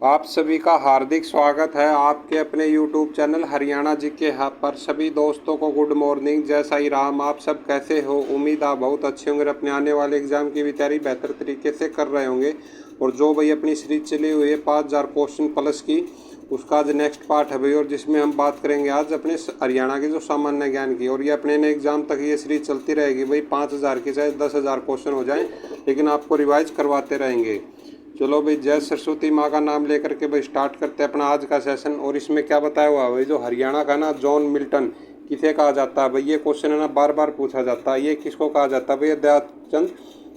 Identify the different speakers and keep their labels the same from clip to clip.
Speaker 1: आप सभी का हार्दिक स्वागत है आपके अपने YouTube चैनल हरियाणा जी के पर सभी दोस्तों को गुड मॉर्निंग, जय साई राम। आप सब कैसे हो? उम्मीद आप बहुत अच्छे होंगे, अपने आने वाले एग्जाम की भी तैयारी बेहतर तरीके से कर रहे होंगे। और जो भाई अपनी सीरीज चली हुई है 5000 क्वेश्चन प्लस की, उसका आज नेक्स्ट पार्ट है भाई। और जिसमें हम बात करेंगे आज अपने हरियाणा के जो सामान्य ज्ञान की। और ये अपने एग्जाम तक ये सीरीज चलती रहेगी भाई, 5000 की चाहे 10,000 क्वेश्चन हो जाए, लेकिन आपको रिवाइज करवाते रहेंगे। चलो भाई, जय सरस्वती माँ का नाम लेकर के भाई स्टार्ट करते हैं अपना आज का सेशन। और इसमें क्या बताया हुआ है भाई, जो हरियाणा का ना जॉन मिल्टन किसे कहा जाता है भाई, ये क्वेश्चन है ना बार बार पूछा जाता है। ये किसको कहा जाता है भाई? दयाचंद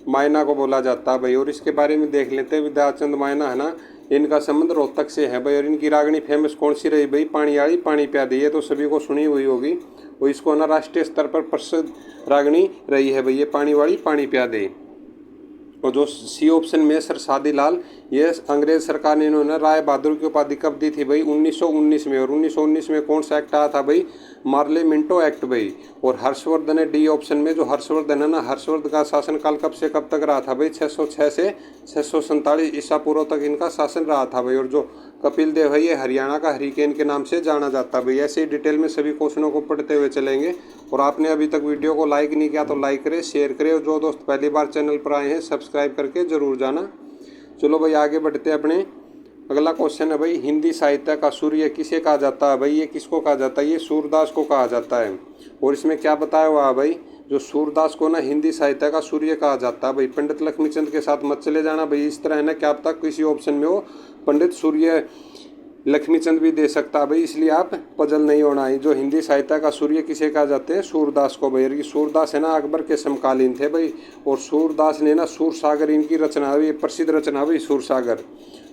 Speaker 1: मायना को बोला जाता है भाई। और इसके बारे में देख लेते हैं। दयाचंद मायना है ना, इनका संबंध रोहतक से है भाई। और इनकी रागनी फेमस कौन सी रही भाई? पानी आड़ी पानी प्यादी। ये तो सभी को सुनी हुई होगी। वो इसको ना राष्ट्रीय स्तर पर प्रसिद्ध रागनी रही है भाई, ये पानी वाली पानी प्यादे। और जो सी ऑप्शन में सर सादी लाल, ये अंग्रेज सरकार ने इन्होंने राय बहादुर की उपाधि कब दी थी भाई? 1919 में। और 1919 में कौन सा एक्ट आया था भाई? मार्ले मिंटो एक्ट भाई। और हर्षवर्धन है डी ऑप्शन में। जो हर्षवर्धन है ना, हर्षवर्धन का शासनकाल कब से कब तक रहा था भाई? 606 से 647 ईसा पूर्व तक इनका शासन रहा था भाई। और जो कपिल देव है, ये हरियाणा का हरिकेन के नाम से जाना जाता है भाई। ऐसे ही डिटेल में सभी क्वेश्चनों को पढ़ते हुए चलेंगे। और आपने अभी तक वीडियो को लाइक नहीं किया तो लाइक करें, शेयर करें। और जो दोस्त पहली बार चैनल पर आए हैं सब्सक्राइब करके जरूर जाना। चलो भाई आगे बढ़ते हैं अपने। अगला क्वेश्चन है भाई, हिंदी साहित्य का सूर्य किसे कहा जाता है भाई? ये किसको कहा जाता है? ये सूरदास को कहा जाता है। और इसमें क्या बताया हुआ है भाई, जो सूरदास को ना हिंदी साहित्य का सूर्य कहा जाता है भाई। पंडित लक्ष्मीचंद के साथ मत चले जाना भाई, इस तरह है ना क्या अब तक किसी ऑप्शन में हो पंडित सूर्य लक्ष्मीचंद भी दे सकता है भाई, इसलिए आप पजल नहीं होना है। जो हिंदी साहित्य का सूर्य किसे कहा जाते हैं? सूरदास को भाई। सूरदास है ना अकबर के समकालीन थे भाई। और सूरदास ने ना सूरसागर इनकी रचना है, प्रसिद्ध रचना भाई सूरसागर।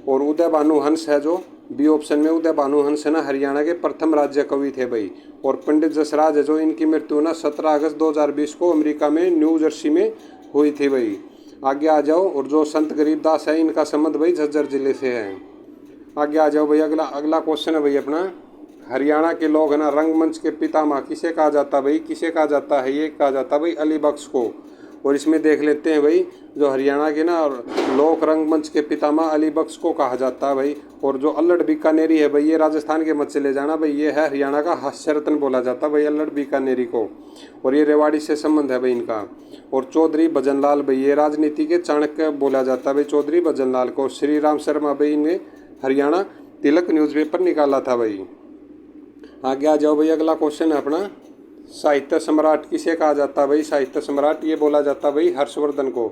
Speaker 1: और उदय भानु हंस है जो बी ऑप्शन में, उदय भानु हंस है ना हरियाणा के प्रथम राज्य कवि थे भाई। और पंडित जसराज है जो, इनकी मृत्यु ना 17 अगस्त 2020 को अमेरिका में न्यू जर्सी में हुई थी भाई। आगे आ जाओ। और जो संत गरीबदास है, इनका संबंध भाई झज्जर जिले से है। आगे आ जाओ भाई। अगला क्वेश्चन है भाई अपना, हरियाणा के लोग है ना रंगमंच के पितामह किसे कहा जाता है भाई? किसे कहा जाता है? ये कहा जाता है भाई अली बख्श को। और इसमें देख लेते हैं भाई, जो हरियाणा के ना लोक रंगमंच के पितामह अली बख्श को कहा जाता है भाई। और जो अल्लड़ बीकानेरी है भाई, ये राजस्थान के मत चले जाना भाई, ये है हरियाणा का हास्य रत्न बोला जाता है भाई अल्लड़ बीकानेरी को। और ये रेवाड़ी से संबंध है भाई इनका। और चौधरी भजनलाल भाई, ये राजनीति के चाणक्य बोला जाता है भाई चौधरी भजनलाल को। श्री राम शर्मा भाई ने हरियाणा तिलक न्यूज़पेपर निकाला था भाई। आगे आ जाओ भाई। अगला क्वेश्चन है अपना, साहित्य सम्राट किसे कहा जाता है भाई? साहित्य सम्राट ये बोला जाता है भाई हर्षवर्धन को।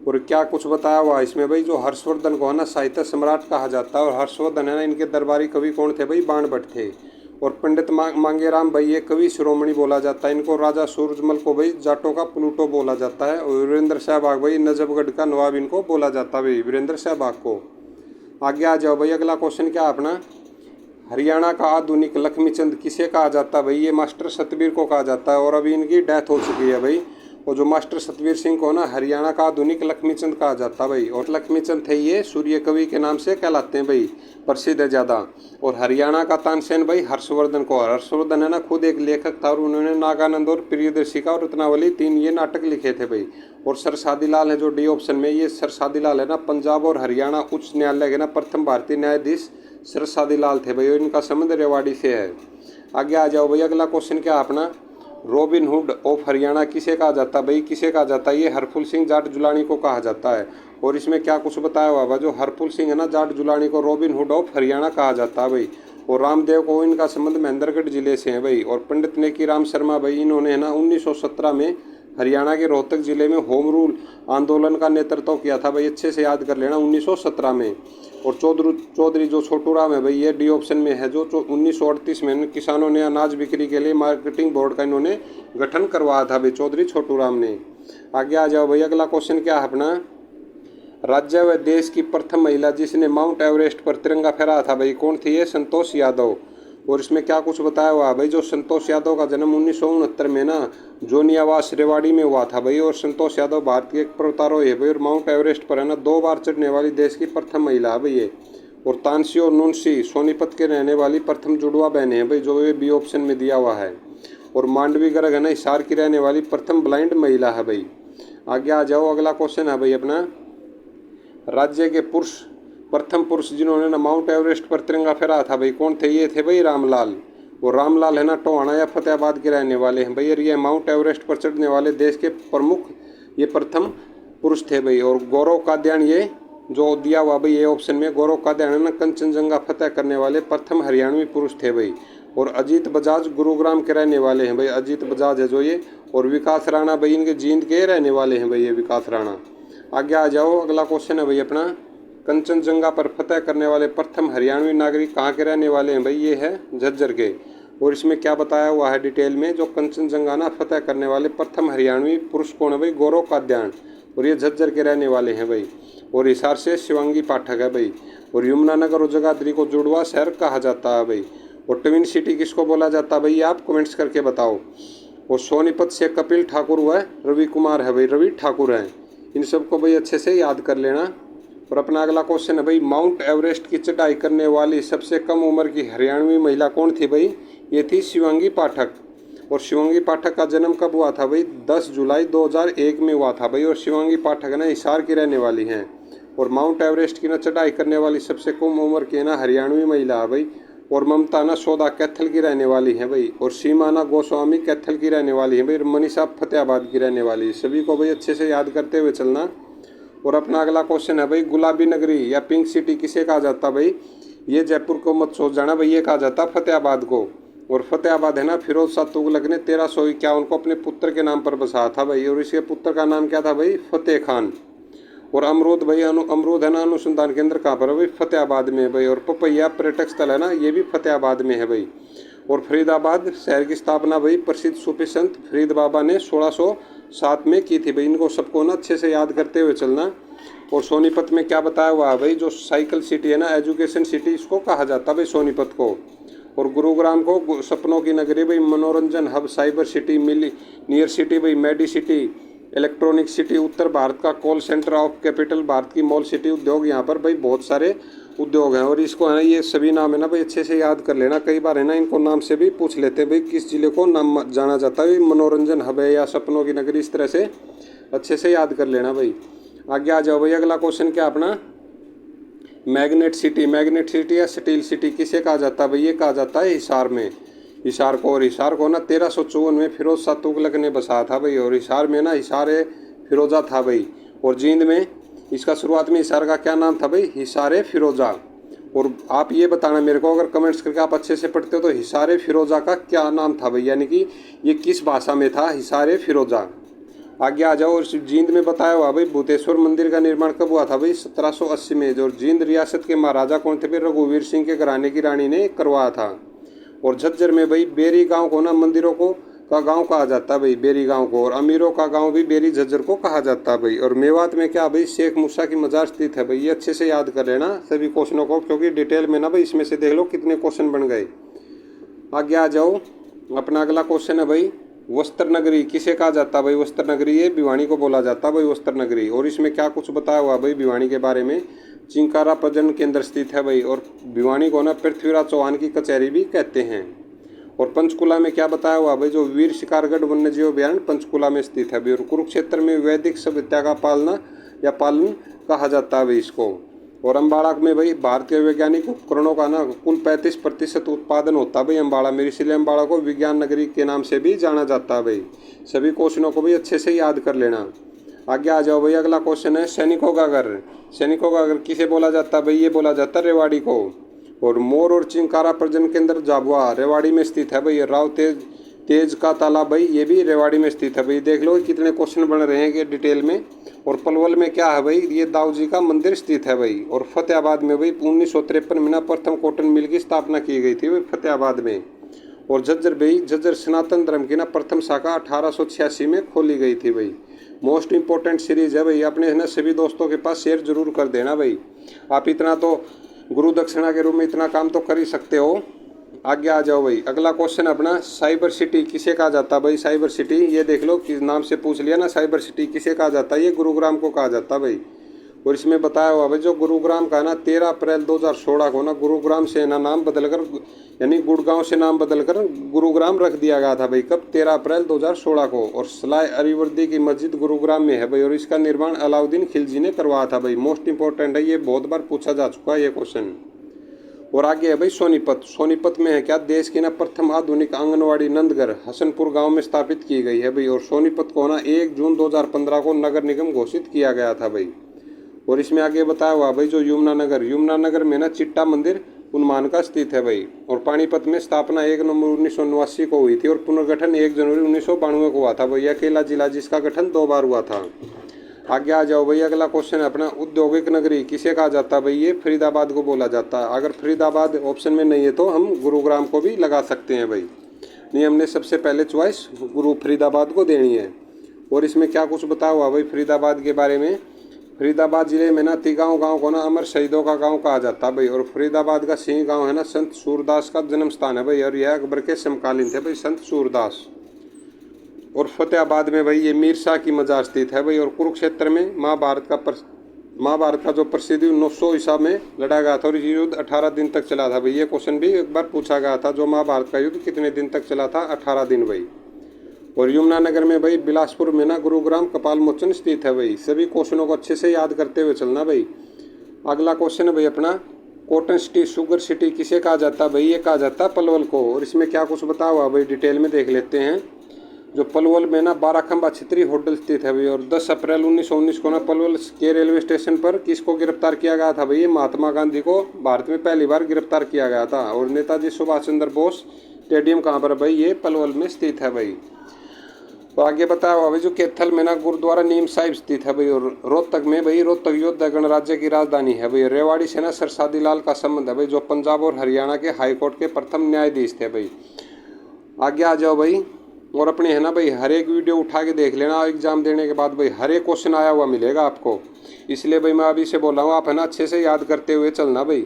Speaker 1: और क्या कुछ बताया हुआ है इसमें भाई, जो हर्षवर्धन को है ना साहित्य सम्राट कहा जाता है। और हर्षवर्धन है ना, इनके दरबारी कवि कौन थे भाई? बाण भट्ट थे। और पंडित मांगेराम भाई, ये कवि शिरोमणि बोला जाता है इनको। राजा सूरजमल को भाई जाटों का प्लूटो बोला जाता है। और वीरेंद्र सहवाग भाई, नजफगढ़ का नवाब इनको बोला जाता है भाई, वीरेंद्र सहवाग को। आगे आ जाओ भाई। अगला क्वेश्चन क्या अपना, हरियाणा का आधुनिक लक्ष्मीचंद किसे कहा जाता है भाई? ये मास्टर सतबीर को कहा जाता है। और अभी इनकी डेथ हो चुकी है भाई। और जो मास्टर सतबीर सिंह को ना हरियाणा का आधुनिक लक्ष्मीचंद कहा जाता है भाई। और लक्ष्मीचंद थे ये सूर्य कवि के नाम से कहलाते हैं भाई, प्रसिद्ध है ज़्यादा। और हरियाणा का तानसेन भाई हर्षवर्धन को। हर्षवर्धन है ना खुद एक लेखक था, और उन्होंने नागानंद और प्रियदर्शिका और रत्नावली 3 ये नाटक लिखे थे भाई। और सर सादीलाल है जो डी ऑप्शन में, ये सर सादीलाल है ना पंजाब और हरियाणा उच्च न्यायालय के ना प्रथम भारतीय न्यायाधीश सर सादीलाल थे भाई। और इनका संबंध रेवाड़ी से है। आगे आ जाओ भाई। अगला क्वेश्चन क्या अपना, रॉबिन हुड ऑफ हरियाणा किसे कहा जाता है भाई? किसे कहा जाता है? ये हरफुल सिंह जाट जुलानी को कहा जाता है। और इसमें क्या कुछ बताया हुआ है, जो हरफुल सिंह है ना जाट जुलानी को रॉबिन हुड ऑफ हरियाणा कहा जाता है भाई। और रामदेव को, इनका संबंध महेंद्रगढ़ जिले से है भाई। और पंडित नेकी राम शर्मा भाई, इन्होंने ना 1917 में हरियाणा के रोहतक जिले में होम रूल आंदोलन का नेतृत्व किया था भाई, अच्छे से याद कर लेना 1917 में। और चौधरी जो छोटू राम है भाई, ये डी ऑप्शन में है, जो 1938 में किसानों ने अनाज बिक्री के लिए मार्केटिंग बोर्ड का इन्होंने गठन करवाया था भाई, चौधरी छोटू राम ने। आगे आ जाओ भाई। अगला क्वेश्चन क्या है अपना, राज्य व देश की प्रथम महिला जिसने माउंट एवरेस्ट पर तिरंगा फहराया था भाई, कौन थी? ये संतोष यादव। और इसमें क्या कुछ बताया हुआ है भाई, जो संतोष यादव का जन्म 1969 में ना जोनियावास रेवाड़ी में हुआ था भाई। और संतोष यादव भारत के एक पर्वतारोही है भाई। और माउंट एवरेस्ट पर है ना 2 बार चढ़ने वाली देश की प्रथम महिला है भाई ये। और तानसी और नुनसी सोनीपत के रहने वाली प्रथम जुड़वा बहनें हैं भाई, जो ये बी ऑप्शन में दिया हुआ है। और मांडवी गर्ग है ना हिसार की रहने वाली प्रथम ब्लाइंड महिला है भाई। आगे आ जाओ। अगला क्वेश्चन है भाई अपना, राज्य के पुरुष प्रथम पुरुष जिन्होंने ना माउंट एवरेस्ट पर तिरंगा फहराया था भाई कौन थे? ये थे भाई रामलाल। और रामलाल है ना टोहाना या फतेहाबाद के रहने वाले हैं भाई। और ये माउंट एवरेस्ट पर चढ़ने वाले देश के प्रमुख ये प्रथम पुरुष थे भाई। और गौरव काद्यान ये जो दिया हुआ भाई ये ऑप्शन में, गौरव काद्यान है ना कंचनजंगा फतेह करने वाले प्रथम हरियाणवी पुरुष थे भाई। और अजीत बजाज गुरुग्राम के रहने वाले हैं भाई, अजीत बजाज है जो ये। और विकास राणा भाई इनके जींद के रहने वाले हैं भाई ये विकास राणा। आगे आ जाओ, अगला क्वेश्चन है भाई अपना, कंचनजंगा पर फतेह करने वाले प्रथम हरियाणवी नागरिक कहाँ के रहने वाले हैं भाई? ये है झज्जर के। और इसमें क्या बताया हुआ है डिटेल में, जो कंचनजंगा ना फतेह करने वाले प्रथम हरियाणवी पुरुष कौन है भाई? गौरव काद्यान। और ये झज्जर के रहने वाले हैं भाई। और हिसार से शिवांगी पाठक है भाई। और यमुनानगर और जगाधरी को जुड़वा शहर कहा जाता है भाई। और ट्विन सिटी किसको बोला जाता है भाई? आप कमेंट्स करके बताओ। और सोनीपत से कपिल ठाकुर व रवि कुमार है भाई, रवि ठाकुर हैं। इन सबको भाई अच्छे से याद कर लेना। और अपना अगला क्वेश्चन है भाई, माउंट एवरेस्ट की चढ़ाई करने वाली सबसे कम उम्र की हरियाणवी महिला कौन थी भाई? ये थी शिवांगी पाठक। और शिवांगी पाठक का जन्म कब हुआ था भाई? 10 जुलाई 2001 में हुआ था भाई। और शिवांगी पाठक ना हिसार की रहने वाली हैं। और माउंट एवरेस्ट की ना चढ़ाई करने वाली सबसे कम उम्र की ना हरियाणवी महिला है भाई। और ममता ना सौदा कैथल की रहने वाली है भाई। और सीमा ना गोस्वामी कैथल की रहने वाली है भाई। और मनीषा फतेहाबाद की रहने वाली है। सभी को भाई अच्छे से याद करते हुए चलना। और अपना अगला क्वेश्चन है भाई, गुलाबी नगरी या पिंक सिटी किसे कहा जाता भाई? ये जयपुर को मत सोच जाना भाई, ये कहा जाता फतेहाबाद को। और फतेहाबाद है ना फिरोज शाह तुगलक ने 1351 को अपने पुत्र के नाम पर बसाया था भाई। और इसके पुत्र का नाम क्या था भाई? फतेह खान। और अमरूद भाई अमरूद है ना अनुसंधान केंद्र कहाँ पर है भाई? फतेहाबाद में है भाई। और पपैया पर्यटक स्थल है ना, ये भी फतेहाबाद में है भाई। और फरीदाबाद शहर की स्थापना भाई प्रसिद्ध सूफी संत फरीद बाबा ने 1607 में की थी भाई। इनको सबको ना अच्छे से याद करते हुए चलना। और सोनीपत में क्या बताया हुआ है भाई? जो साइकिल सिटी है ना, एजुकेशन सिटी इसको कहा जाता है भाई सोनीपत को। और गुरुग्राम को सपनों की नगरी भाई, मनोरंजन हब, साइबर सिटी, मिली नियर सिटी भाई, मेडी सिटी, इलेक्ट्रॉनिक सिटी, उत्तर भारत का call centre of capital, Bharat की मॉल सिटी, उद्योग यहाँ पर भाई बहुत सारे उद्योग हैं। और इसको है ना ये सभी नाम है ना भाई अच्छे से याद कर लेना। कई बार है ना इनको नाम से भी पूछ लेते हैं भाई, किस जिले को नाम जाना जाता है? मनोरंजन हब है या सपनों की नगरी, इस तरह से अच्छे से याद कर लेना भाई। आगे आ जाओ भाई, अगला क्वेश्चन क्या अपना, मैग्नेट सिटी, मैग्नेट सिटी या स्टील सिटी किसे कहा जाता है भाई? ये कहा जाता है हिसार में, हिसार को। और हिसार को ना 1354 में फिरोज शाह तुगलक ने बसाया था भाई। और हिसार में ना हिसार फिरोजा था भाई। और जींद में इसका शुरुआत में हिसार का क्या नाम था भाई? हिसार फिरोजा। और आप ये बताना मेरे को, अगर कमेंट्स करके आप अच्छे से पढ़ते हो तो हिसार फिरोजा का क्या नाम था भाई, यानी कि ये किस भाषा में था हिसार फिरोजा। आगे आ जाओ। और जींद में बताया हुआ भाई भूतेश्वर मंदिर का निर्माण कब हुआ था भाई? 1780 में। जो जींद रियासत के महाराजा कौन थे भाई? रघुवीर सिंह के घराने की रानी ने करवाया था। और झज्जर में भाई बेरी गांव को ना मंदिरों को का गांव कहा जाता है भाई, बेरी गांव को। और अमीरों का गांव भी बेरी झज्जर को कहा जाता है भाई। और मेवात में क्या भाई? शेख मूसा की मजार स्थित है भाई। ये अच्छे से याद कर लेना सभी क्वेश्चनों को, क्योंकि डिटेल में ना भाई इसमें से देख लो कितने क्वेश्चन बन गए। आगे आ जाओ, अपना अगला क्वेश्चन है भाई, वस्त्र नगरी किसे कहा जाता है भाई? वस्त्र नगरी ये भिवानी को बोला जाता है भाई, वस्त्र नगरी। और इसमें क्या कुछ बताया हुआ भाई भिवानी के बारे में? चिंकारा प्रजनन केंद्र स्थित है भाई। और भिवानी को ना पृथ्वीराज चौहान की कचहरी भी कहते हैं। और पंचकुला में क्या बताया हुआ भाई? जो वीर शिकारगढ़ वन्यजीव अभयारण्य पंचकुला में स्थित है भाई। और कुरुक्षेत्र में वैदिक सभ्यता का पालना या पालन कहा जाता है भाई इसको। और अम्बाड़ा में भाई भारतीय वैज्ञानिक उपकरणों का ना कुल 35% उत्पादन होता है भाई अम्बाड़ा में। इसलिए अम्बाड़ा को विज्ञान नगरी के नाम से भी जाना जाता है भाई। सभी क्वेश्चनों को भी अच्छे से याद कर लेना। आगे आ जाओ भाई, अगला क्वेश्चन है सैनिकों का घर। सैनिकों का घर किसे बोला जाता है भाई? ये बोला जाता है रेवाड़ी को। और मोर और चिंकारा प्रजनन केंद्र जाबुआ रेवाड़ी में स्थित है भाई। राव तेज का तालाब भाई ये भी रेवाड़ी में स्थित है भाई। देख लो कितने क्वेश्चन बन रहे हैं कि डिटेल में। और पलवल में क्या है भाई? ये दाऊ जी का मंदिर स्थित है भाई। और फतेहाबाद में भाई 1953 में ना प्रथम कॉटन मिल की स्थापना की गई थी भाई फतेहाबाद में। और झज्जर भाई, झज्जर सनातन धर्म की ना प्रथम शाखा 1886 में खोली गई थी भाई। मोस्ट इंपॉर्टेंट सीरीज है भाई, अपने ना सभी दोस्तों के पास शेयर जरूर कर देना भाई। आप इतना तो गुरु दक्षिणा के रूप में इतना काम तो कर ही सकते हो। आगे आ जाओ भाई, अगला क्वेश्चन अपना, साइबर सिटी किसे कहा जाता है भाई? साइबर सिटी ये देख लो किस नाम से पूछ लिया ना, साइबर सिटी किसे कहा जाता है? ये गुरुग्राम को कहा जाता है भाई। और इसमें बताया हुआ भाई जो गुरुग्राम का है ना 13 अप्रैल 2016 को ना गुरुग्राम से ना नाम बदलकर यानी गुड़गांव से नाम बदलकर गुरुग्राम रख दिया गया था भाई। कब? 13 अप्रैल 2016 को। और सलाय अरीवर्दी की मस्जिद गुरुग्राम में है भाई, और इसका निर्माण अलाउद्दीन खिलजी ने करवाया था भाई। मोस्ट इंपॉर्टेंट है, ये बहुत बार पूछा जा चुका है ये क्वेश्चन। और आगे है भाई सोनीपत। सोनीपत में है क्या? देश की ना प्रथम आधुनिक आंगनवाड़ी नंदगढ़ हसनपुर गांव में स्थापित की गई है भाई। और सोनीपत को ना 1 जून 2015 को नगर निगम घोषित किया गया था भाई। और इसमें आगे बताया हुआ भाई जो यमुनानगर में ना चिट्टा मंदिर उन्माद का स्थित है भाई। और पानीपत में स्थापना 1 नवंबर 1989 को हुई थी और पुनर्गठन 1 जनवरी 1992 को हुआ था भाई। अकेला जिला जिसका गठन 2 बार हुआ था। आगे आ जाओ भाई, अगला क्वेश्चन है अपना औद्योगिक नगरी किसे कहा जाता है भाई? ये फरीदाबाद को बोला जाता है। अगर फरीदाबाद ऑप्शन में नहीं है तो हम गुरुग्राम को भी लगा सकते हैं भाई। नहीं, हमने सबसे पहले चॉइस फरीदाबाद को देनी है। और इसमें क्या कुछ बताया हुआ भाई फरीदाबाद के बारे में? फरीदाबाद जिले में ना तिगांव गांव को ना अमर शहीदों का गांव कहा जाता है भाई। और फरीदाबाद का सिंह गांव है ना संत सूरदास का जन्म स्थान है भाई। और यह अकबर के समकालीन थे भाई संत सूरदास। और फतेहाबाद में भाई ये मीर शाह की मजार स्थित है भाई। और कुरुक्षेत्र में महाभारत का जो प्रसिद्ध 900 ईसा में लड़ा गया था और ये युद्ध 18 दिन तक चला था भाई। ये क्वेश्चन भी एक बार पूछा गया था, जो महाभारत का युद्ध कितने दिन तक चला था? 18 दिन भाई। और यमुनानगर में भाई बिलासपुर में ना गुरुग्राम कपाल मोचन स्थित है भाई। सभी क्वेश्चनों को अच्छे से याद करते हुए चलना भाई। अगला क्वेश्चन है भाई अपना कॉटन सिटी शुगर सिटी किसे कहा जाता है भाई? ये कहा जाता है पलवल को। और इसमें क्या कुछ बताया हुआ भाई डिटेल में देख लेते हैं। जो पलवल में ना 12 खंबा क्षेत्रीय होटल स्थित है भाई। और 10 अप्रैल 1919 को ना पलवल के रेलवे स्टेशन पर किसको गिरफ्तार किया गया था भाई? ये महात्मा गांधी को भारत में पहली बार गिरफ्तार किया गया था। और नेताजी सुभाष चंद्र बोस स्टेडियम कहाँ पर भाई? ये पलवल में स्थित है भाई। तो आगे बताया हुआ भाई जो कैथल में ना गुरुद्वारा नीम साहिब स्थित है भाई। और रोहतक में भाई रोहतक योद्धा गणराज्य की राजधानी है भाई। रेवाड़ी से ना सरसादी लाल का संबंध है भाई, जो पंजाब और हरियाणा के हाईकोर्ट के प्रथम न्यायाधीश थे भाई। आगे आ जाओ भाई। और अपने है ना भाई हर एक वीडियो उठा के देख लेना एग्जाम देने के बाद भाई, हर एक क्वेश्चन आया हुआ मिलेगा आपको। इसलिए भाई मैं अभी से बोल रहा हूँ, आप है ना अच्छे से याद करते हुए चलना भाई।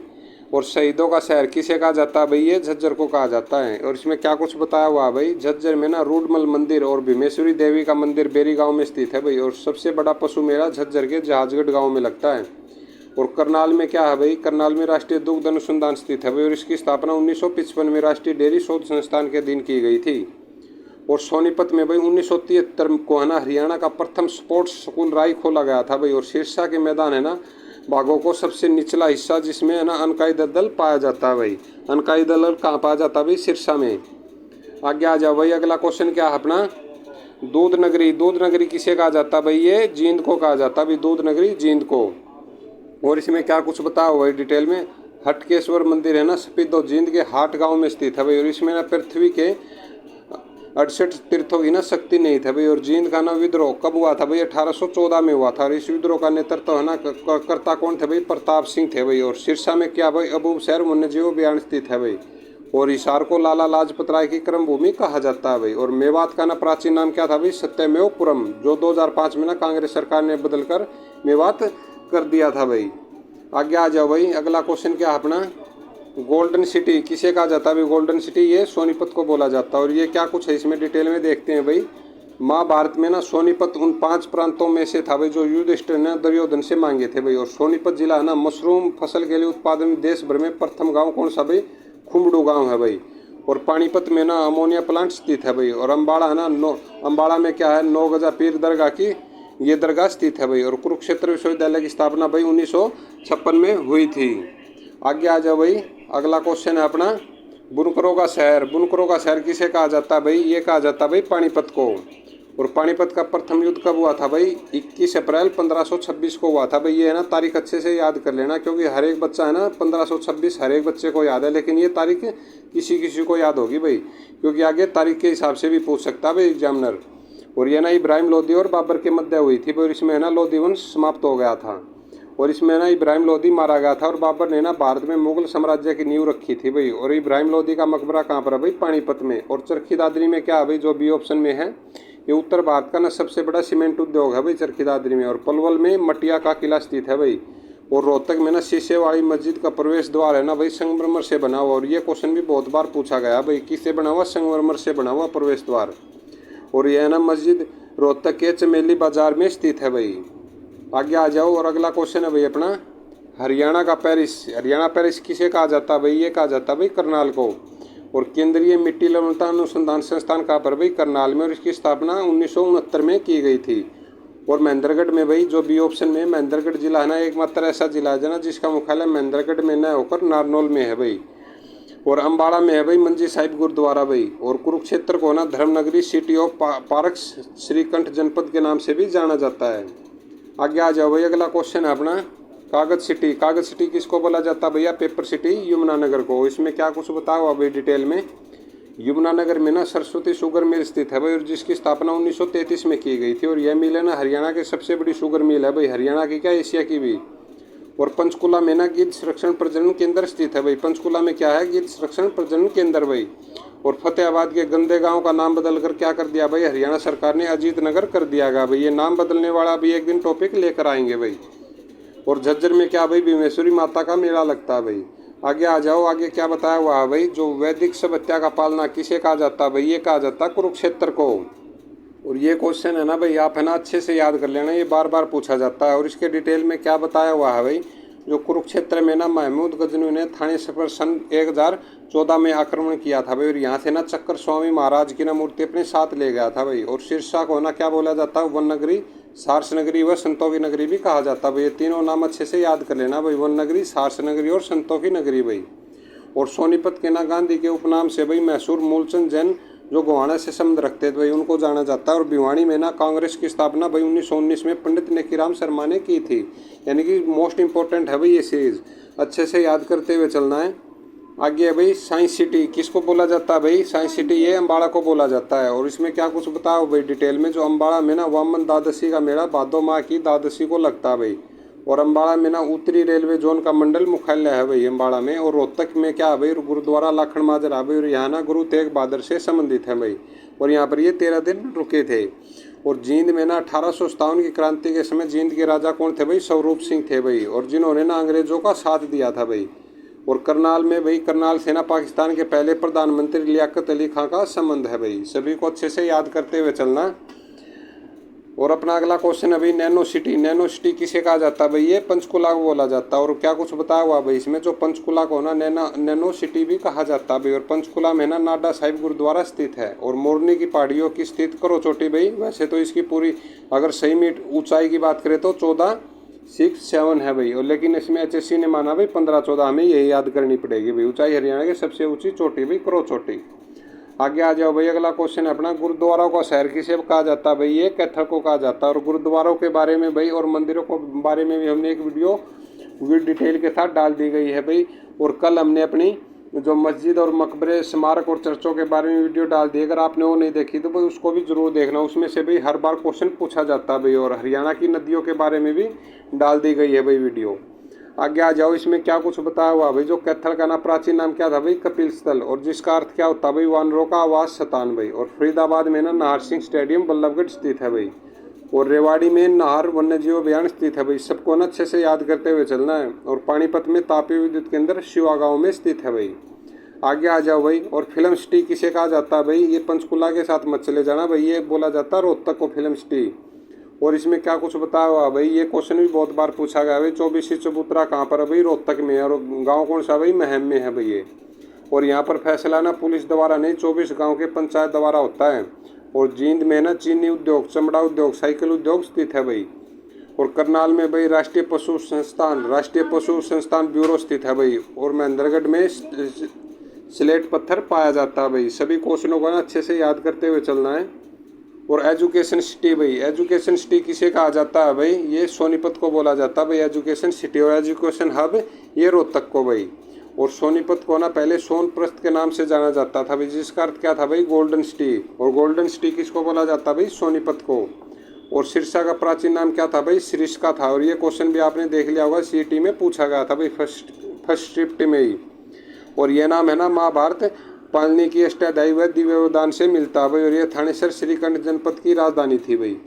Speaker 1: और शहीदों का शहर किसे कहा जाता है भाई? ये झज्जर को कहा जाता है। और इसमें क्या कुछ बताया हुआ भाई? झज्जर में ना रूडमल मंदिर और भीमेश्वरी देवी का मंदिर बेरी गांव में स्थित है भाई। और सबसे बड़ा पशु मेला झज्जर के जहाजगढ़ गांव में लगता है। और करनाल में क्या है भाई? करनाल में राष्ट्रीय दुग्ध अनुसंधान स्थित है भाई। और इसकी स्थापना 1955 में राष्ट्रीय डेयरी शोध संस्थान के दिन की गई थी। और सोनीपत में भाई 1973 को है ना हरियाणा का प्रथम स्पोर्ट्स स्कूल राई खोला गया था भाई। और सिरसा के मैदान है ना बाघों को सबसे निचला हिस्सा जिसमें है ना अनकाई दलदल पाया जाता है भाई। अनकाई दलदल कहाँ पाया जाता है भाई? सिरसा में। आगे आ जाओ भाई, अगला क्वेश्चन क्या है अपना? दूध नगरी किसे कहा जाता है भाई? ये जींद को कहा जाता है भाई, दूध नगरी जींद को। और इसमें क्या कुछ बताया हुआ है डिटेल में? हटकेश्वर मंदिर है ना सफेदो जींद के हाट गाँव में स्थित है भाई। और इसमें ना पृथ्वी के 68 तीर्थों की ना शक्ति नहीं था भाई। और जींद का ना विद्रोह कब हुआ था भाई? 1814 में हुआ था। और इस विद्रोह का नेतृत्व है ना करता कौन थे भाई? प्रताप सिंह थे भाई। और सिरसा में क्या भाई? अबूब शहर वन्यजीव अभ्यारण्य स्थित है भाई। और हिसार को लाला लाजपत राय की कर्म भूमि कहा जाता है भाई। और मेवात का ना प्राचीन नाम क्या था भाई? सत्यमेवपुरम, जो 2005 में ना कांग्रेस सरकार ने बदलकर मेवात कर दिया था भाई। आगे आ जाओ भाई, अगला क्वेश्चन क्या है अपना? गोल्डन सिटी किसे कहा जाता है भाई? गोल्डन सिटी ये सोनीपत को बोला जाता है। और ये क्या कुछ है इसमें डिटेल में देखते हैं भाई। महाभारत में ना सोनीपत उन 5 प्रांतों में से था भाई जो युधिष्ठिर ने दुर्योधन से मांगे थे भाई। और सोनीपत जिला है ना मशरूम फसल के लिए उत्पादन में देश भर में प्रथम गाँव कौन सा भाई? खुमड़ू गाँव है भाई। और पानीपत में ना अमोनिया प्लांट स्थित है भाई। और अम्बाड़ा है ना अम्बाड़ा में क्या है? 9 गजा पीर दरगाह की ये दरगाह स्थित है भाई। और कुरुक्षेत्र विश्वविद्यालय की स्थापना भाई 1956 में हुई थी। आगे आ जाओ भाई, अगला क्वेश्चन है अपना बुनकरों का शहर किसे कहा जाता है भाई? ये कहा जाता है भाई पानीपत को। और पानीपत का प्रथम युद्ध कब हुआ था भाई? 21 अप्रैल 1526 को हुआ था भाई। ये है ना तारीख अच्छे से याद कर लेना, क्योंकि हर एक बच्चा है ना 1526 हर एक बच्चे को याद है, लेकिन ये तारीख किसी को याद होगी भाई, क्योंकि आगे तारीख के हिसाब से भी पूछ सकता है भाई एग्जामिनर। और ये ना इब्राहिम लोदी और बाबर के मध्य हुई थी और इसमें है ना लोधी वंश समाप्त हो गया था। और इसमें ना इब्राहिम लोदी मारा गया था और बाबर ने ना भारत में मुगल साम्राज्य की नींव रखी थी भाई। और इब्राहिम लोदी का मकबरा कहाँ पर है भाई? पानीपत में। और चरखी दादरी में क्या है भाई? जो बी ऑप्शन में है, ये उत्तर भारत का ना सबसे बड़ा सीमेंट उद्योग है भाई चरखी दादरी में। और पलवल में मटिया का किला स्थित है भाई। और रोहतक में ना शीशे वाली मस्जिद का प्रवेश द्वार है ना भाई संगमरमर से बना हुआ। और ये क्वेश्चन भी बहुत बार पूछा गया भाई, किससे बना हुआ? संगमरमर से बना हुआ प्रवेश द्वार। और यह ना मस्जिद रोहतक के चमेली बाजार में स्थित है भाई। आगे आ जाओ। और अगला क्वेश्चन है भाई अपना हरियाणा का पेरिस। हरियाणा पेरिस किसे कहा जाता है भाई? ये कहा जाता है भाई करनाल को। और केंद्रीय मिट्टी लवणता अनुसंधान संस्थान कहाँ पर भाई? करनाल में। और इसकी स्थापना 1969 में की गई थी। और महेंद्रगढ़ में भाई जो बी ऑप्शन में महेंद्रगढ़ जिला है ना, एकमात्र ऐसा जिला है ना जिसका मुख्यालय महेंद्रगढ़ में न होकर नारनौल में है भाई। और अम्बाड़ा में है भाई मंजी साहिब गुरुद्वारा भाई। और कुरुक्षेत्र को ना धर्मनगरी सिटी ऑफ पार्क्स श्रीकंठ जनपद के नाम से भी जाना जाता है। आगे आ जाओ भाई। अगला क्वेश्चन है अपना कागज सिटी। कागज सिटी किसको बोला जाता है भैया? पेपर सिटी यमुनानगर को। इसमें क्या कुछ बताओ अभी डिटेल में। यमुनानगर में ना सरस्वती शुगर मिल स्थित है भाई, और जिसकी स्थापना 1933 में की गई थी। और यह मिल है ना हरियाणा की सबसे बड़ी शुगर मिल है भाई, हरियाणा की क्या एशिया की भी। और पंचकुला में ना गिद्ध संरक्षण प्रजनन केंद्र स्थित है भाई। पंचकुला में क्या है? गिद्ध संरक्षण प्रजनन केंद्र भाई। और फतेहाबाद के गंदे गांव का नाम बदलकर क्या कर दिया भाई? हरियाणा सरकार ने अजीत नगर कर दिया गया भाई। ये नाम बदलने वाला भी एक दिन टॉपिक लेकर आएंगे भाई। और झज्जर में क्या भाई? भीमेश्वरी माता का मेला लगता है भाई। आगे आ जाओ। आगे क्या बताया हुआ है भाई? जो वैदिक सभ्यता का पालना किसे कहा जाता है भाई? ये कहा जाता है कुरुक्षेत्र को। और ये क्वेश्चन है ना भाई, आप है ना अच्छे से याद कर लेना, ये बार बार पूछा जाता है। और इसके डिटेल में क्या बताया हुआ है भाई? जो कुरुक्षेत्र में ना महमूद गजनवी ने थाने पर सन 1014 में आक्रमण किया था भाई। और यहाँ से ना चक्कर स्वामी महाराज की ना मूर्ति अपने साथ ले गया था भाई। और सिरसा को ना क्या बोला जाता है? वन नगरी, सारस नगरी व संतों की नगरी भी कहा जाता है भाई। ये तीनों नाम अच्छे से याद कर लेना भाई, वन नगरी, सारस नगरी और संतों की नगरी भाई। और सोनीपत के ना गांधी के उपनाम से भाई मैसूर मूलचंद जैन जो गोहाना से संबंध रखते थे भाई, उनको जाना जाता है। और भिवानी में ना कांग्रेस की स्थापना भाई 1919 में पंडित नेकीराम शर्मा ने की थी। यानी कि मोस्ट इंपॉर्टेंट है भाई ये सीरीज, अच्छे से याद करते हुए चलना है। आगे है भाई साइंस सिटी। किसको बोला जाता है भाई? साइंस सिटी ये अम्बाड़ा को बोला जाता है। और इसमें क्या कुछ बताओ भाई डिटेल में। जो अम्बाड़ा में ना वामन द्वादशी का मेला भादो माह की द्वादशी को लगता है भाई। और अम्बाड़ा में ना उत्तरी रेलवे जोन का मंडल मुख्यालय है भाई अम्बाड़ा में। और रोहतक में क्या है भाई? गुरुद्वारा लाखन माजरा भाई। और यहाँ ना गुरु तेग बहादुर से संबंधित है भाई। और यहाँ पर ये 13 दिन रुके थे। और जींद में ना 1857 की क्रांति के समय जींद के राजा कौन थे भाई? स्वरूप सिंह थे भाई। और जिन्होंने ना अंग्रेजों का साथ दिया था भाई। और करनाल में भाई, करनाल से ना पाकिस्तान के पहले प्रधानमंत्री लियाकत अली खां का संबंध है भाई। सभी को अच्छे से याद करते हुए चलना। और अपना अगला क्वेश्चन है भाई नैनो सिटी। नैनो सिटी किसे कहा जाता है भाई? ये पंचकुला को बोला जाता है। और क्या कुछ बताया हुआ भाई इसमें? जो पंचकुला को ना नैनो सिटी भी कहा जाता है भाई। और पंचकुला में ना नाडा साहिब गुरुद्वारा स्थित है। और मोरनी की पहाड़ियों की स्थित करो चोटी भाई। वैसे तो इसकी पूरी अगर सही मीट ऊंचाई की बात करें तो 1467 है भाई। और लेकिन इसमें HSC ने माना भाई 1514, हमें यही याद करनी पड़ेगी भाई। ऊंचाई हरियाणा की सबसे ऊंची चोटी भाई करो चोटी। आगे आ जाओ भाई। अगला क्वेश्चन है अपना गुरुद्वारों का शहर किसे कहा जाता है भाई? ये कैथल को कहा जाता है। और गुरुद्वारों के बारे में भाई और मंदिरों के बारे में भी हमने एक वीडियो डिटेल के साथ डाल दी गई है भाई। और कल हमने अपनी जो मस्जिद और मकबरे, स्मारक और चर्चों के बारे में वीडियो डाल दी। अगर आपने वो नहीं देखी तो भाई उसको भी जरूर देखना, उसमें से भाई हर बार क्वेश्चन पूछा जाता है भाई। और हरियाणा की नदियों के बारे में भी डाल दी गई है भाई वीडियो। आगे आ जाओ। इसमें क्या कुछ बताया हुआ भाई? जो कैथल का ना प्राचीन नाम क्या था भाई? कपिल स्थल। और जिसका अर्थ क्या होता है भाई? वानरों का आवास स्थान भाई। और फरीदाबाद में ना नाहर सिंह स्टेडियम बल्लभगढ़ स्थित है भाई। और रेवाड़ी में नाहर वन्य जीव अभ्यारण्य स्थित है भाई। सबको ना अच्छे से याद करते हुए चलना है। और पानीपत में तापी विद्युत केंद्र शिवा गाँव में स्थित है भाई। आगे आ जाओ भाई। और फिल्म सिटी किसे कहा जाता है भाई? ये पंचकुला के साथ मत चले जाना भाई, ये बोला जाता है रोहतक को फिल्म सिटी। और इसमें क्या कुछ बताया हुआ भाई? ये क्वेश्चन भी बहुत बार पूछा गया भाई। 24 चबूतरा कहाँ पर है भाई? रोहतक में है। और गांव कौन सा भाई? महम में है भाई ये। और यहाँ पर फैसला ना पुलिस द्वारा नहीं, 24 गांव के पंचायत द्वारा होता है। और जींद में ना चीनी उद्योग, चमड़ा उद्योग, साइकिल उद्योग स्थित है भाई। और करनाल में भाई राष्ट्रीय पशु संस्थान ब्यूरो स्थित है भाई। और महेंद्रगढ़ में स्लेट पत्थर पाया जाता है भाई। सभी क्वेश्चनों को ना अच्छे से याद करते हुए चलना है। और एजुकेशन सिटी भाई, एजुकेशन सिटी किसे कहा जाता है भाई? ये सोनीपत को बोला जाता है भाई एजुकेशन सिटी। और एजुकेशन हब ये रोहतक को भाई। और सोनीपत को ना पहले सोनप्रस्थ के नाम से जाना जाता था भाई, जिसका अर्थ क्या था भाई? Golden city. और गोल्डन सिटी किसको बोला जाता भाई? सोनीपत को। और सिरसा का प्राचीन नाम क्या था भाई? सिरिस्का था। और ये क्वेश्चन भी आपने देख लिया होगा, CET में पूछा गया था भाई फर्स्ट शिफ्ट में ही। और ये नाम है ना महाभारत पालनी की अष्टाध्यायी व दिव्यवदान से मिलता है भाई। और ये थानेसर श्रीकंठ जनपद की राजधानी थी भाई।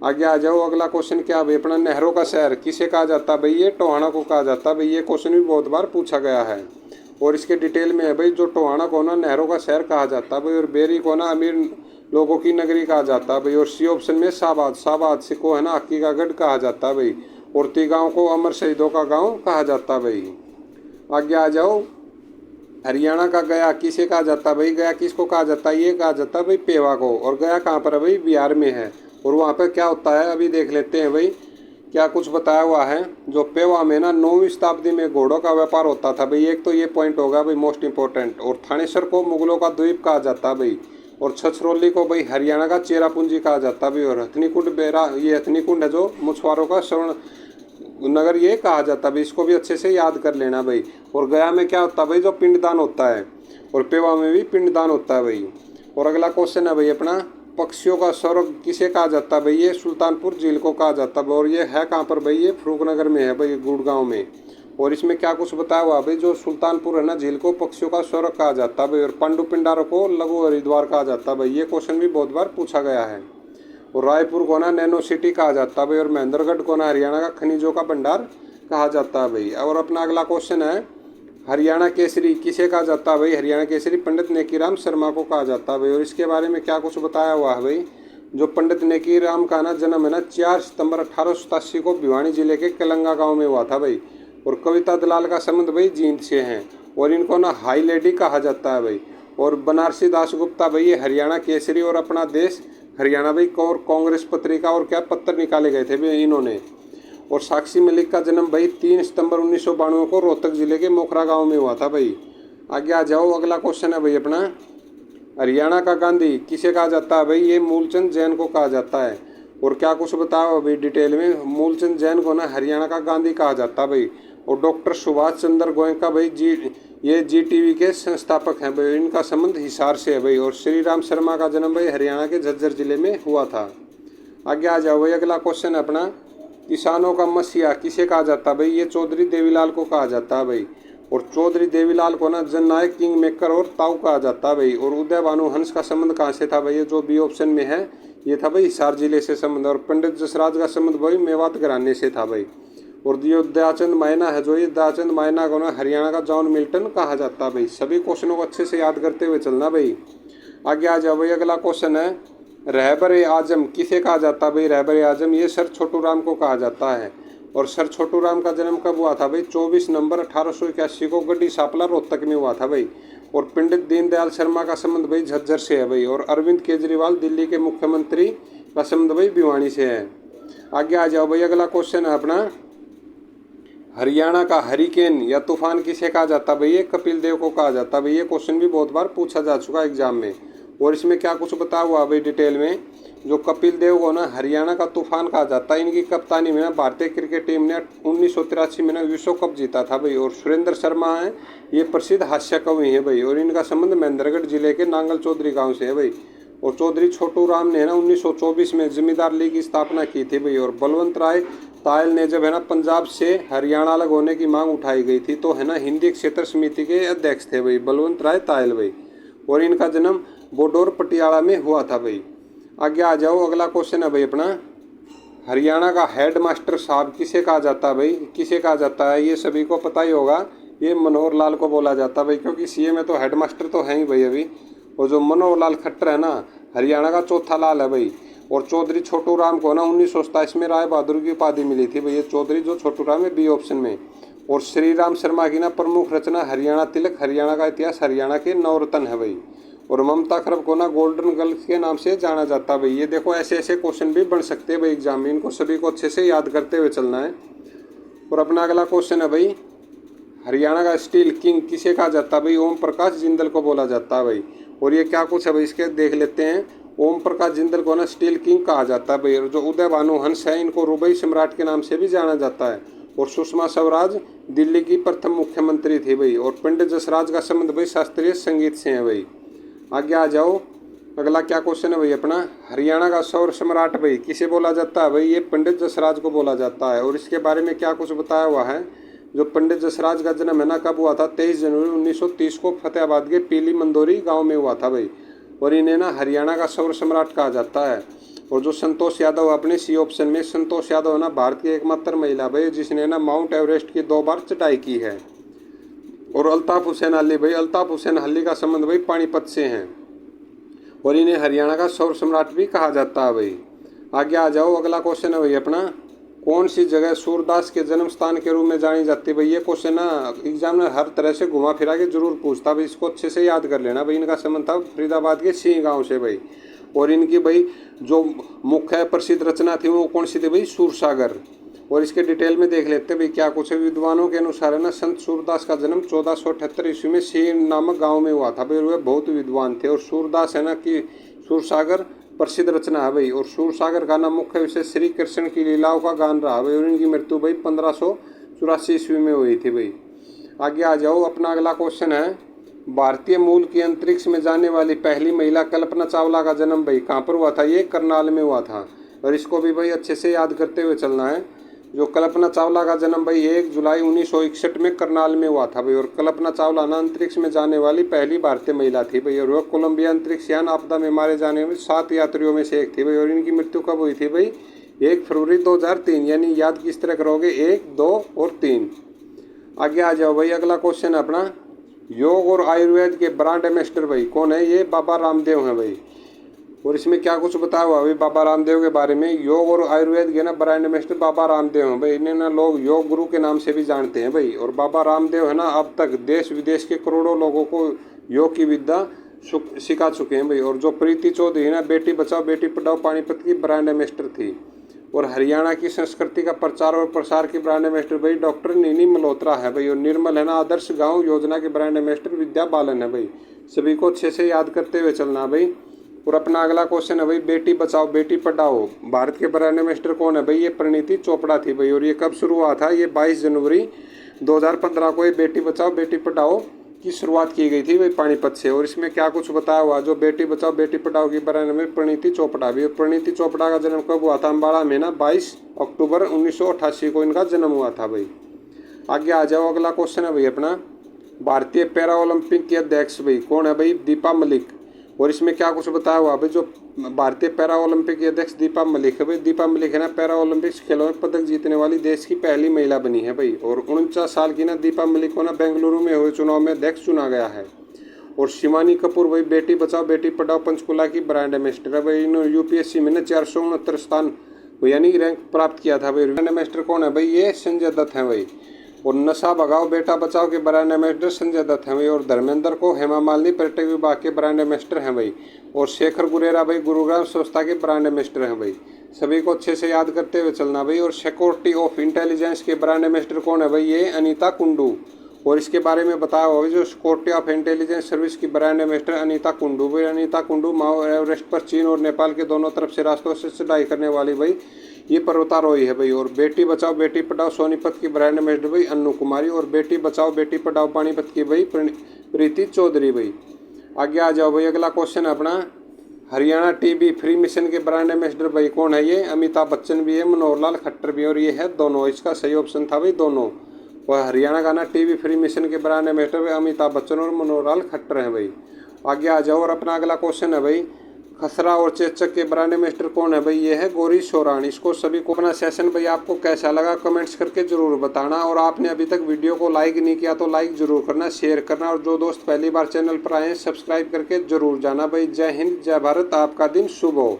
Speaker 1: आगे आ जाओ। अगला क्वेश्चन क्या भाई? अपना नहरों का शहर किसे कहा जाता है भाई? ये टोहाना को कहा जाता है भाई। ये क्वेश्चन भी बहुत बार पूछा गया है। और इसके डिटेल में है भाई, जो टोहाना को ना नहरों का शहर कहा जाता है भाई। और बेरी को ना अमीर लोगों की नगरी कहा जाता है भाई। और C ऑप्शन में शाहबाद से को है ना हक्की का गढ़ कहा जाता है भाई। और ती गाँव को अमर शहीदों का गाँव कहा जाता भाई। आगे आ जाओ, हरियाणा का गया किसे कहा जाता भाई, गया किसको कहा जाता है, ये कहा जाता है भाई पेवा को। और गया कहाँ पर है भाई, बिहार में है। और वहाँ पर क्या होता है अभी देख लेते हैं भाई, क्या कुछ बताया हुआ है। जो पेवा में ना 9वीं शताब्दी में घोड़ों का व्यापार होता था भाई, एक तो ये पॉइंट होगा भाई मोस्ट इंपॉर्टेंट। और थानेसर को मुगलों का द्वीप कहा जाता भाई। और छछरौली को भाई हरियाणा का चेरापूंजी कहा जाता भाई। और हथनीकुंड बेरा, ये हथनीकुंड है जो मछुआरों का स्वर्ण नगर ये कहा जाता भाई, इसको भी अच्छे से याद कर लेना भाई। और गया में क्या होता है भाई, जो पिंडदान होता है। और पेवा में भी पिंडदान होता है भाई। और अगला क्वेश्चन है भाई अपना, पक्षियों का स्वर्ग किसे कहा जाता है भाई, ये सुल्तानपुर झील को कहा जाता है। और ये है कहाँ पर भाई, ये फरूखनगर में है भाई, गुड़गांव में। और इसमें क्या कुछ बताया हुआ भाई, जो सुल्तानपुर है ना झील को पक्षियों का स्वर्ग कहा जाता है भाई। और पांडु पिंडारों को लघु हरिद्वार कहा जाता है भाई, ये क्वेश्चन भी बहुत बार पूछा गया है। और रायपुर को ना नैनो सिटी कहा जाता है भाई। और महेंद्रगढ़ को ना हरियाणा का खनिजों का भंडार कहा जाता है भाई। और अपना अगला क्वेश्चन है, हरियाणा केसरी किसे कहा जाता है भाई, हरियाणा केसरी पंडित नेकीराम शर्मा को कहा जाता है भाई। और इसके बारे में क्या कुछ बताया हुआ है भाई, जो पंडित नेकीराम का ना जन्म है ना 4 सितंबर 1887 को भिवानी जिले के कलंगा गाँव में हुआ था भाई। और कविता दलाल का संबंध भाई जींद से है। और इनको ना हाई लेडी कहा जाता है भाई। और बनारसी दासगुप्ता भाई ये हरियाणा केसरी और अपना देश हरियाणा भाई और कांग्रेस पत्रिका और क्या पत्र निकाले गए थे भाई इन्होंने। और साक्षी मलिक का जन्म भाई 3 सितंबर 1992 को रोहतक जिले के मोखरा गांव में हुआ था भाई। आगे आ जाओ, अगला क्वेश्चन है भाई अपना, हरियाणा का गांधी किसे कहा जाता है भाई, ये मूलचंद जैन को कहा जाता है। और क्या कुछ बताओ भाई डिटेल में, मूलचंद जैन को ना हरियाणा का गांधी कहा जाता है भाई। और डॉक्टर सुभाष चंद्र गोयनका भाई ये GTV के संस्थापक हैं भाई, इनका संबंध हिसार से है भाई। और श्री राम शर्मा का जन्म भाई हरियाणा के झज्जर जिले में हुआ था। आगे आ जाओ भाई, अगला क्वेश्चन है अपना, किसानों का मसीहा किसे कहा जाता है भाई, ये चौधरी देवीलाल को कहा जाता है भाई। और चौधरी देवीलाल को ना जननायक किंग मेकर और ताऊ कहा जाता है भाई। और उदय भानु हंस का संबंध कहाँ से था भाई, ये जो बी ऑप्शन में है ये था भाई हिसार जिले से संबंध। और पंडित जसराज का संबंध भाई मेवात घराने से था भाई। और जो दयाचंद मायना है, जो ये दयाचंद मायना को ना हरियाणा का जॉन मिल्टन कहा जाता है भाई। सभी क्वेश्चनों को अच्छे से याद करते हुए चलना भाई। आगे आ जाओ भाई, अगला क्वेश्चन है, रहबर आजम किसे कहा जाता है भाई, रहबर आजम ये सर छोटू राम को कहा जाता है। और सर छोटू राम का जन्म कब हुआ था भाई, 24 नवंबर 1881 को गड्डी सापला रोहतक में हुआ था भाई। और पंडित दीनदयाल शर्मा का संबंध भाई झज्जर से है भाई। और अरविंद केजरीवाल दिल्ली के मुख्यमंत्री का संबंध भाई भिवानी से है। आगे आ जाओ भाई, अगला क्वेश्चन है अपना, हरियाणा का हरिकेन या तूफान किसे कहा जाता है भाई, ये कपिल देव को कहा जाता है भाई। ये क्वेश्चन भी बहुत बार पूछा जा चुका है एग्जाम में। और इसमें क्या कुछ बताया हुआ भाई डिटेल में, जो कपिल देव को ना हरियाणा का तूफान कहा जाता है, इनकी कप्तानी में ना भारतीय क्रिकेट टीम ने 1983 में ना विश्व कप जीता था भाई। और सुरेंद्र शर्मा है ये प्रसिद्ध हास्य कवि है भाई। और इनका संबंध महेंद्रगढ़ जिले के नांगल चौधरी गाँव से है भाई। और चौधरी छोटू राम ने ना 1924 में जमींदार लीग की स्थापना की थी भाई। और बलवंत राय तायल ने जब है ना पंजाब से हरियाणा अलग होने की मांग उठाई गई थी, तो है ना हिंदी क्षेत्र समिति के अध्यक्ष थे भाई बलवंत राय तायल भाई। और इनका जन्म बोडोर पटियाला में हुआ था भाई। आगे आ जाओ, अगला क्वेश्चन है भाई अपना, हरियाणा का हेड मास्टर साहब किसे कहा जाता है भाई, किसे कहा जाता है, ये सभी को पता ही होगा, ये मनोहर लाल को बोला जाता है भाई। क्योंकि CA में तो हेड मास्टर तो है ही भाई अभी। और जो मनोहर लाल खट्टर है ना हरियाणा का चौथा लाल है भाई। और चौधरी छोटू राम को ना 1927 में राय बहादुर की उपाधि मिली थी भाई। ये चौधरी जो छोटू राम है बी ऑप्शन में। और श्री राम शर्मा की ना प्रमुख रचना हरियाणा तिलक, हरियाणा का इतिहास, हरियाणा के नवरत्न है भाई। और ममता खरब को ना गोल्डन गर्ल के नाम से जाना जाता है भाई। ये देखो ऐसे ऐसे क्वेश्चन भी बन सकते हैं भाई एग्जाम में, इनको सभी को अच्छे से याद करते हुए चलना है। और अपना अगला क्वेश्चन है भाई, हरियाणा का स्टील किंग किसे कहा जाता है भाई, ओम प्रकाश जिंदल को बोला जाता है भाई। और ये क्या कुछ है भाई इसके देख लेते हैं। ओम प्रकाश जिंदल को ना स्टील किंग कहा जाता है भाई। और जो उदय भानु हंस है इनको रुबई सम्राट के नाम से भी जाना जाता है। और सुषमा स्वराज दिल्ली की प्रथम मुख्यमंत्री थी भाई। और पंडित जसराज का संबंध भाई शास्त्रीय संगीत से है भाई। आगे आ जाओ, अगला क्या क्वेश्चन है भाई अपना, हरियाणा का सौर सम्राट भाई किसे बोला जाता है भाई, ये पंडित जसराज को बोला जाता है। और इसके बारे में क्या कुछ बताया हुआ है, जो पंडित जसराज का जन्म है ना कब हुआ था, 23 जनवरी 1930 को फतेहाबाद के पीली मंदोरी गाँव में हुआ था भाई। और इन्हें ना हरियाणा का सौर सम्राट कहा जाता है। और जो संतोष यादव अपने C ऑप्शन में, संतोष यादव ना भारत की एकमात्र महिला भाई जिसने ना माउंट एवरेस्ट की 2 बार चढ़ाई की है। और अल्ताफ हुसैन अली भाई, अल्ताफ हुसैन अली का संबंध भाई पानीपत से हैं। और इन्हें हरियाणा का सौर सम्राट भी कहा जाता है भाई। आगे आ जाओ, अगला क्वेश्चन है भाई अपना, कौन सी जगह सूरदास के जन्म स्थान के रूप में जानी जाती है भाई। ये क्वेश्चन ना एग्जाम में हर तरह से घुमा फिरा के जरूर पूछता भाई, इसको अच्छे से याद कर लेना भाई। इनका संबंध था फरीदाबाद के सिंह गांव से भाई। और इनकी भाई जो मुख्य प्रसिद्ध रचना थी वो कौन सी थी भाई, सूरसागर। और इसके डिटेल में देख लेते हैं भाई क्या कुछ है। विद्वानों के अनुसार है ना, संत सूरदास का जन्म 1478 ईस्वी में सिंह नामक गाँव में हुआ था भाई। वे बहुत विद्वान थे। और सूरदास है ना कि सूरसागर प्रसिद्ध रचना है भाई। और सूरसागर का नाम मुख्य विषय श्री कृष्ण की लीलाओं का गान रहा भाई। और इनकी मृत्यु भाई 1584 ईस्वी में हुई थी भाई। आगे आ जाओ, अपना अगला क्वेश्चन है, भारतीय मूल की अंतरिक्ष में जाने वाली पहली महिला कल्पना चावला का जन्म भाई कहाँ पर हुआ था, ये करनाल में हुआ था। और इसको भी भाई अच्छे से याद करते हुए चलना है। जो कल्पना चावला का जन्म भाई 1 जुलाई 1961 में करनाल में हुआ था भाई। और कल्पना चावला ना अंतरिक्ष में जाने वाली पहली भारतीय महिला थी भाई। और वह कोलंबिया अंतरिक्ष यान आपदा में मारे जाने में 7 यात्रियों में से एक थी भाई। और इनकी मृत्यु कब हुई थी भाई, 1 फरवरी 2003। यानी याद किस तरह करोगे, 1, 2 और 3। आगे आ जाओ भाई, अगला क्वेश्चन अपना, योग और आयुर्वेद के ब्रांड एम्बेसडर भाई कौन है, ये बाबा रामदेव हैं भाई। और इसमें क्या कुछ बताया हुआ भाई बाबा रामदेव के बारे में। योग और आयुर्वेद के ना ब्रांड एम्बेसडर बाबा रामदेव हैं भाई। इन्हें ना लोग योग गुरु के नाम से भी जानते हैं भाई। और बाबा रामदेव है ना अब तक देश विदेश के करोड़ों लोगों को योग की विद्या सिखा चुके हैं भाई। और जो प्रीति चौधरी है ना, बेटी बचाओ बेटी पढ़ाओ पानीपत की ब्रांड एम्बेसडर थी। और हरियाणा की संस्कृति का प्रचार और प्रसार की ब्रांड एम्बेसडर भाई डॉक्टर नीनी मल्होत्रा है भाई। और निर्मल है ना आदर्श गाँव योजना के ब्रांड एम्बेसडर विद्या बालन है भाई। सभी को अच्छे से याद करते हुए चलना भाई। और अपना अगला क्वेश्चन है भाई, बेटी बचाओ बेटी पढ़ाओ भारत के ब्रांड एम्बेसडर कौन है भाई, ये परिणीति चोपड़ा थी भाई। और ये कब शुरू हुआ था, ये 22 जनवरी 2015 को ये बेटी बचाओ बेटी पढ़ाओ की शुरुआत की गई थी भाई पानीपत से। और इसमें क्या कुछ बताया हुआ, जो बेटी बचाओ बेटी पढ़ाओ की ब्रांड में परिणीति चोपड़ा भी। परिणीति चोपड़ा का जन्म कब हुआ था, अम्बाड़ा में ना 22 अक्टूबर 1988 को इनका जन्म हुआ था भाई। आगे आ जाओ, अगला क्वेश्चन है भाई अपना, भारतीय पैरा ओलंपिक के अध्यक्ष भाई कौन है भाई, दीपा मलिक। और इसमें क्या कुछ बताया हुआ भाई, जो भारतीय पैरा ओलंपिक की अध्यक्ष दीपा मलिक है भाई। दीपा मलिक है ना पैरा ओलंपिक्स खेलों में पदक जीतने वाली देश की पहली महिला बनी है भाई। और 49 साल की ना दीपा मलिक को ना बेंगलुरु में हुए चुनाव में अध्यक्ष चुना गया है। और शिवानी कपूर भाई बेटी बचाओ बेटी पढ़ाओ पंचकुला की ब्रांड एम्बेसडर है भाई। इन्होंने यूपीएससी में ना 469 स्थान यानी रैंक प्राप्त किया था भाई। ब्रांड एम्बेसडर कौन है भाई, ये संजय दत्त है भाई। और नशा भगाओ बेटा बचाओ के ब्रांड एम्बेसडर संजय दत्त हैं भाई। और धर्मेंद्र को हेमा मालिनी पर्यटक विभाग के ब्रांड एम्बेसडर हैं भाई। और शेखर गुरेरा भाई गुरुग्राम संस्था के ब्रांड एम्बेसडर हैं भाई। सभी को अच्छे से याद करते हुए चलना भाई। और सिक्योरिटी ऑफ इंटेलिजेंस के ब्रांड एम्बेसडर कौन है भाई, ये अनीता कुंडू। और इसके बारे में बताया हुआ जो सिक्योरिटी ऑफ इंटेलिजेंस सर्विस की ब्रांड एम्बेसडर अनीता कुंडू भाई। अनीता कुंडू माउंट एवरेस्ट पर चीन और नेपाल के दोनों तरफ से रास्तों से चढ़ाई करने वाली भाई ये पर्वतारोही है भाई। और बेटी बचाओ बेटी पढ़ाओ सोनीपत की ब्रांड एम्बेसडर भाई अन्नू कुमारी। और बेटी बचाओ बेटी पढ़ाओ पानीपत की भाई प्रीति चौधरी भाई। आगे आ जाओ भाई, अगला क्वेश्चन है अपना, हरियाणा टीबी फ्री मिशन के ब्रांड एम्बेसडर भाई कौन है, ये अमिताभ बच्चन भी है मनोहर लाल खट्टर भी है। और ये है दोनों, इसका सही ऑप्शन था भाई दोनों। और हरियाणा का ना टीबी फ्री मिशन के ब्रांड एम्बेसडर अमिताभ बच्चन और मनोहर लाल खट्टर हैं भाई। आगे आ जाओ, और अपना अगला क्वेश्चन है भाई, खसरा और चेचक के ब्रांड एम्बेसडर कौन है भाई, ये है गौरी सोरान। इसको सभी को अपना सेशन भाई आपको कैसा लगा कमेंट्स करके जरूर बताना। और आपने अभी तक वीडियो को लाइक नहीं किया तो लाइक जरूर करना, शेयर करना। और जो दोस्त पहली बार चैनल पर आए हैं सब्सक्राइब करके जरूर जाना भाई। जय हिंद जय भारत, आपका दिन शुभ हो।